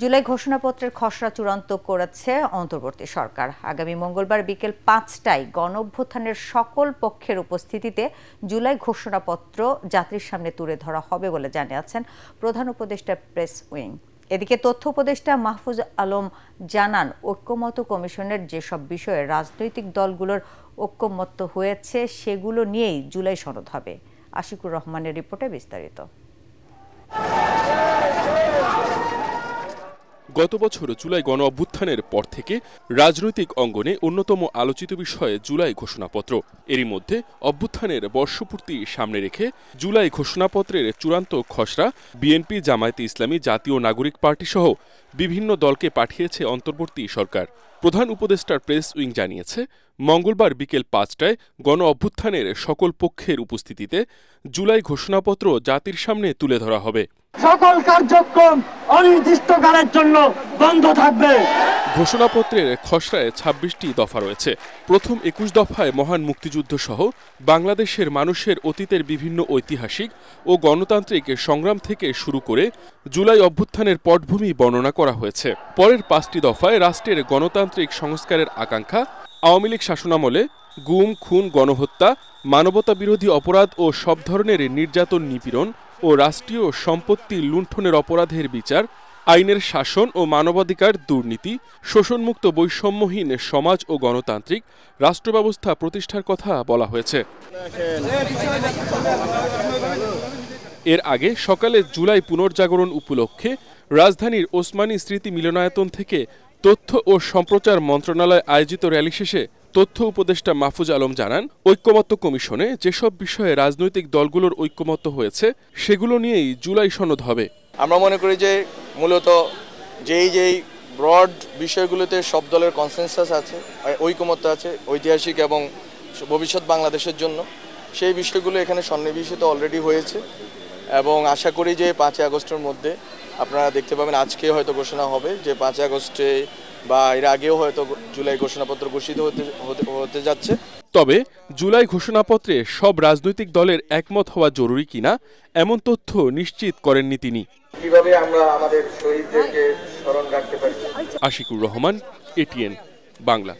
জুলাই ঘোষণাপত্রের খসড়া চূড়ান্ত করেছে অন্তর্বর্তী সরকার। আগামী মঙ্গলবার বিকেল ৫টায় গণঅভ্যুত্থানের সকল পক্ষের উপস্থিতিতে জুলাই ঘোষণাপত্র জাতির সামনে তুলে ধরা হবে বলে জানিয়েছেন প্রধান উপদেষ্টা প্রেস উইং। এদিকে তথ্য উপদেষ্টা মাহফুজ আলম জানান, ঐক্যমত্য কমিশনের যেসব বিষয়ে রাজনৈতিক দলগুলোর ঐক্যমত্য হয়েছে সেগুলো নিয়েই জুলাই সনদ হবে। আশিকুর রহমানের রিপোর্টে বিস্তারিত। গত বছর জুলাই গণ অভ্যুত্থানের পর থেকে রাজনৈতিক অঙ্গনে অন্যতম আলোচিত বিষয়ে জুলাই ঘোষণাপত্র। এরই মধ্যে অভ্যুত্থানের বর্ষপূর্তি সামনে রেখে জুলাই ঘোষণাপত্রের চূড়ান্ত খসড়া বিএনপি, জামায়াতে ইসলামী, জাতীয় নাগরিক পার্টি সহ বিভিন্ন দলকে পাঠিয়েছে অন্তর্বর্তী সরকার। প্রধান উপদেষ্টার প্রেস উইং জানিয়েছে, মঙ্গলবার বিকেল ৫টায় গণ অভ্যুত্থানের সকল পক্ষের উপস্থিতিতে জুলাই ঘোষণাপত্র জাতির সামনে তুলে ধরা হবে। সকল কার্যক্রম অনির্দিষ্টকালের জন্য বন্ধ থাকবে। ঘোষণাপত্রের খসড়ায় ২৬টি দফা রয়েছে। প্রথম ২১ দফায় মহান মুক্তিযুদ্ধ সহ বাংলাদেশের মানুষের অতীতের বিভিন্ন ঐতিহাসিক ও গণতান্ত্রিক সংগ্রাম থেকে শুরু করে জুলাই অভ্যুত্থানের পটভূমি বর্ণনা করা হয়েছে। পরের ৫টি দফায় রাষ্ট্রের গণতান্ত্রিক সংস্কারের আকাঙ্ক্ষা, আওয়ামী লীগ শাসনামলে গুম, খুন, গণহত্যা, মানবতা বিরোধী অপরাধ ও সব ধরনের নির্যাতন, নিপীড়ন ও রাষ্ট্রীয় সম্পত্তি লুণ্ঠনের অপরাধের বিচার, আইনের শাসন ও মানবাধিকার, দুর্নীতি, শোষণমুক্ত বৈষম্যহীন সমাজ ও গণতান্ত্রিক রাষ্ট্র ব্যবস্থা প্রতিষ্ঠার কথা বলা হয়েছে। এর আগে সকালে জুলাই পুনর্জাগরণ উপলক্ষে রাজধানীর ওসমানী স্মৃতি মিলনায়তন থেকে তথ্য ও সম্প্রচার মন্ত্রণালয় আয়োজিত র্যালি শেষে তথ্য উপদেষ্টা মাহফুজ আলম জানান, ঐক্যমত্য কমিশনে যেসব বিষয়ে রাজনৈতিক দলগুলোর ঐক্যমত্য হয়েছে সেগুলো নিয়েই জুলাই সনদ হবে। আমরা মনে করি যে মূলত যেই ব্রড বিষয়গুলোতে সব দলের কনসেনসাস আছে, ঐক্যমত্য আছে, ঐতিহাসিক এবং ভবিষ্যৎ বাংলাদেশের জন্য, সেই বিষয়গুলো এখানে সন্নিবেশিত অলরেডি হয়েছে এবং আশা করি যে ৫ই আগস্টের মধ্যে আপনারা দেখতে পাবেন। আজকে হয়তো ঘোষণা হবে যে ৫ই আগস্টে বা এর আগেও হয়তো জুলাই ঘোষণাপত্র ঘোষিত হতে যাচ্ছে। তবে জুলাই ঘোষণাপত্রে সব রাজনৈতিক দলের একমত হওয়া জরুরি কিনা এমন তথ্য নিশ্চিত করেননি তিনি। কিভাবে আমরা আমাদের শহীদদেরকে স্মরণ রাখতে পারি। আশিকুর রহমান, এটিএন বাংলা।